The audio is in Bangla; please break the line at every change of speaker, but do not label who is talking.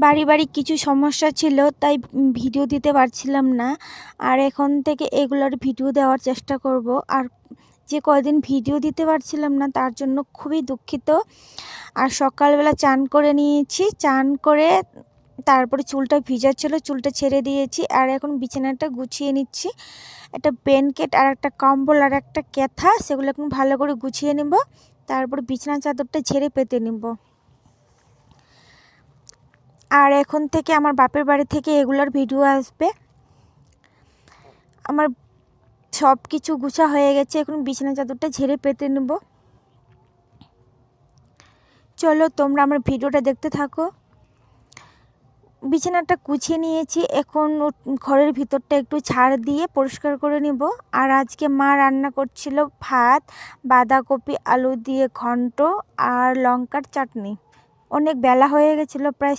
পারিবারিক কিছু সমস্যা ছিল, তাই ভিডিও দিতে পারছিলাম না। আর এখন থেকে এগুলোর ভিডিও দেওয়ার চেষ্টা করব। আর যে কয়দিন ভিডিও দিতে পারছিলাম না তার জন্য খুবই দুঃখিত। আর সকালবেলা চান করে নিয়েছি, চান করে তারপরে চুলটা ভিজা ছিল, চুলটা ছেড়ে দিয়েছি। আর এখন বিছানাটা গুছিয়ে নিচ্ছি। একটা ব্ল্যাঙ্কেট আর একটা কম্বল আর একটা ক্যাথা, সেগুলো এখন ভালো করে গুছিয়ে নেব। তারপর বিছানা চাদরটা ঝেড়ে পেতে নেব। আর এখন থেকে আমার বাপের বাড়ি থেকে এগুলোর ভিডিও আসবে। আমার সব কিছু গুছা হয়ে গেছে, এখন বিছানা চাদরটা ঝেড়ে পেতে নেব। চলো তোমরা আমার ভিডিওটা দেখতে থাকো। বিছানাটা গুছিয়ে নিয়েছি, এখন ঘরের ভিতরটা একটু ঝাড় দিয়ে পরিষ্কার করে নেব। আর আজকে মা রান্না করছিল ভাত, বাঁধাকপি আলু দিয়ে ঘন্ট আর লঙ্কার চাটনি। অনেক বেলা হয়ে গেছিলো, প্রায়